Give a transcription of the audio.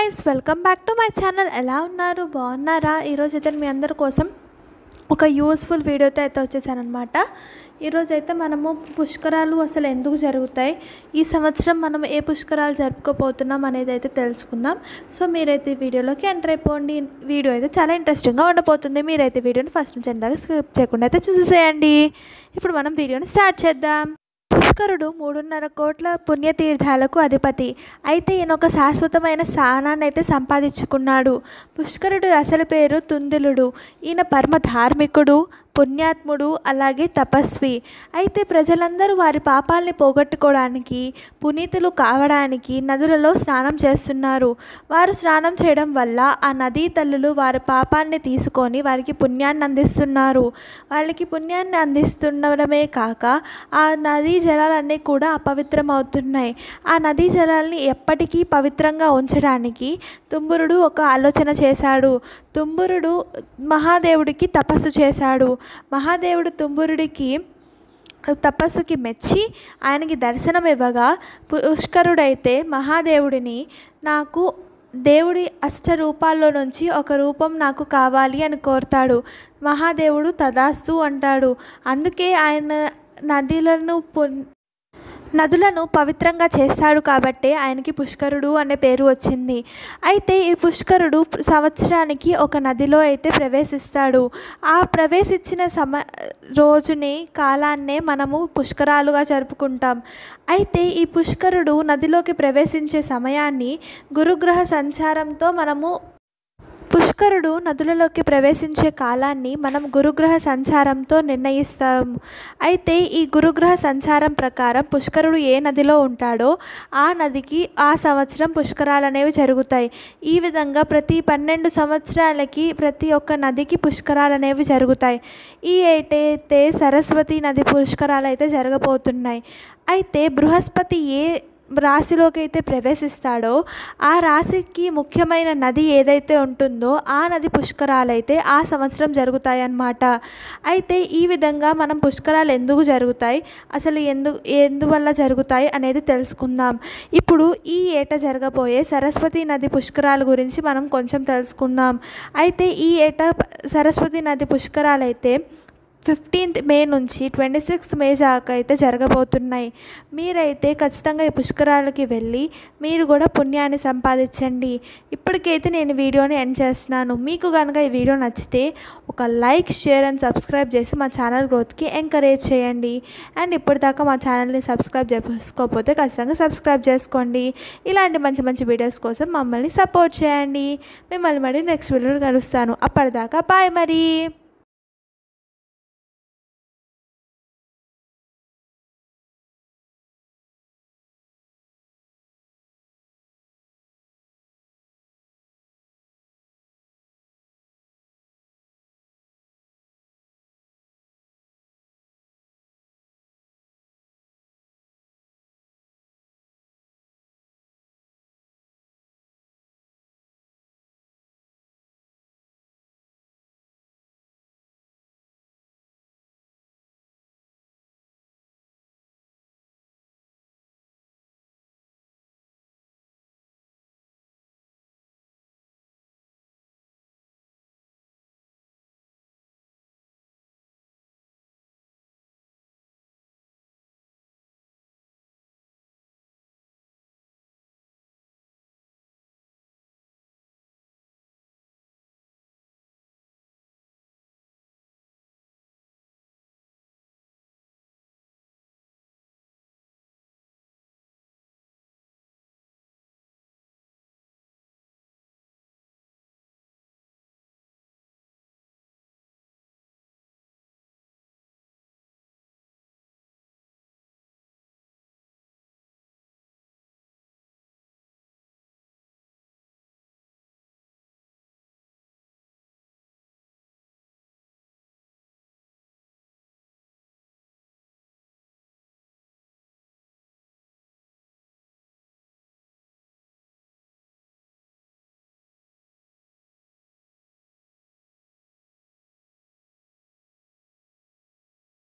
Guys, welcome back to my channel. ఎలా ఉన్నారు? బాగున్నారా? ఈరోజు అయితే మీ అందరి కోసం ఒక యూస్ఫుల్ వీడియోతో అయితే వచ్చేసానమాట. ఈరోజు అయితే మనము పుష్కరాలు అసలు ఎందుకు జరుగుతాయి, ఈ సంవత్సరం మనం ఏ పుష్కరాలు జరుపుకోపోతున్నాం అనేది అయితే తెలుసుకుందాం. సో మీరైతే ఈ వీడియోలోకి ఎంటర్ అయిపోండి. వీడియో అయితే చాలా ఇంట్రెస్టింగ్గా ఉండబోతుంది. మీరైతే వీడియోని ఫస్ట్ నుంచి ఎంతగా స్కిప్ చేయకుండా అయితే చూసేసేయండి. ఇప్పుడు మనం వీడియోని స్టార్ట్ చేద్దాం. పుష్కరుడు 3.5 కోట్ల పుణ్యతీర్థాలకు అధిపతి. అయితే ఈయన ఒక శాశ్వతమైన స్థానాన్ని అయితే సంపాదించుకున్నాడు. పుష్కరుడు అసలు పేరు తుందిలుడు. ఈయన పరమ ధార్మికుడు, పుణ్యాత్ముడు, అలాగే తపస్వి. అయితే ప్రజలందరూ వారి పాపాలని పోగొట్టుకోవడానికి, పునీతులు కావడానికి నదులలో స్నానం చేస్తున్నారు. వారు స్నానం చేయడం వల్ల ఆ నదీ తల్లులు వారి పాపాన్ని తీసుకొని వారికి పుణ్యాన్ని అందిస్తున్నారు. వాళ్ళకి పుణ్యాన్ని అందిస్తుండడమే కాక ఆ నదీ జలాలన్నీ కూడా అపవిత్రం అవుతున్నాయి. ఆ నదీ జలాల్ని ఎప్పటికీ పవిత్రంగా ఉంచడానికి తుంబురుడు ఒక ఆలోచన చేశాడు. తుంబురుడు మహాదేవుడికి తపస్సు చేశాడు. మహాదేవుడు తుంబురుడికి తపస్సుకి మెచ్చి ఆయనకి దర్శనం ఇవ్వగా పుష్కరుడైతే మహాదేవుడిని, నాకు దేవుడి అష్టరూపాల్లో నుంచి ఒక రూపం నాకు కావాలి అని కోరుతాడు. మహాదేవుడు తదాస్తు అంటాడు. అందుకే ఆయన నదులను పవిత్రంగా చేస్తాడు కాబట్టే ఆయనకి పుష్కరుడు అనే పేరు వచ్చింది. అయితే ఈ పుష్కరుడు సంవత్సరానికి ఒక నదిలో అయితే ప్రవేశిస్తాడు. ఆ ప్రవేశించిన రోజుని కాలాన్నే మనము పుష్కరాలుగా జరుపుకుంటాం. అయితే ఈ పుష్కరుడు నదిలోకి ప్రవేశించే సమయాన్ని గురుగ్రహ సంచారంతో పుష్కరుడు నదులలోకి ప్రవేశించే కాలాన్ని మనం గురుగ్రహ సంచారంతో నిర్ణయిస్తాము. అయితే ఈ గురుగ్రహ సంచారం ప్రకారం పుష్కరుడు ఏ నదిలో ఉంటాడో ఆ నదికి ఆ సంవత్సరం పుష్కరాలు అనేవి జరుగుతాయి. ఈ విధంగా ప్రతి 12 సంవత్సరాలకి ప్రతి ఒక్క నదికి పుష్కరాలు అనేవి జరుగుతాయి. ఈ ఏటైతే సరస్వతి నది పుష్కరాలు అయితే జరగబోతున్నాయి. అయితే బృహస్పతి ఏ రాశిలోకి అయితే ప్రవేశిస్తాడో ఆ రాశికి ముఖ్యమైన నది ఏదైతే ఉంటుందో ఆ నది పుష్కరాలు అయితే ఆ సంవత్సరం జరుగుతాయన్నమాట. అయితే ఈ విధంగా మనం పుష్కరాలు ఎందుకు జరుగుతాయి, అసలు ఎందువల్ల జరుగుతాయి అనేది తెలుసుకుందాం. ఇప్పుడు ఈ ఏట జరగబోయే సరస్వతి నది పుష్కరాల గురించి మనం కొంచెం తెలుసుకుందాం. అయితే ఈ ఏట సరస్వతి నది పుష్కరాలు అయితే 15th మే నుంచి 26th మే దాకా అయితే జరగబోతున్నాయి. మీరైతే ఖచ్చితంగా ఈ పుష్కరాలకి వెళ్ళి మీరు కూడా పుణ్యాన్ని సంపాదించండి. ఇప్పటికైతే నేను వీడియోని ఎండ్ చేస్తున్నాను. మీకు కనుక ఈ వీడియో నచ్చితే ఒక లైక్, షేర్ అండ్ సబ్స్క్రైబ్ చేసి మా ఛానల్ గ్రోత్కి ఎంకరేజ్ చేయండి. అండ్ ఇప్పటిదాకా మా ఛానల్ని సబ్స్క్రైబ్ చేసుకోకపోతే ఖచ్చితంగా సబ్స్క్రైబ్ చేసుకోండి. ఇలాంటి మంచి మంచి వీడియోస్ కోసం మమ్మల్ని సపోర్ట్ చేయండి. మిమ్మల్ని మరి నెక్స్ట్ వీడియోలో కలుస్తాను. అప్పటిదాకా బాయ్ మరి.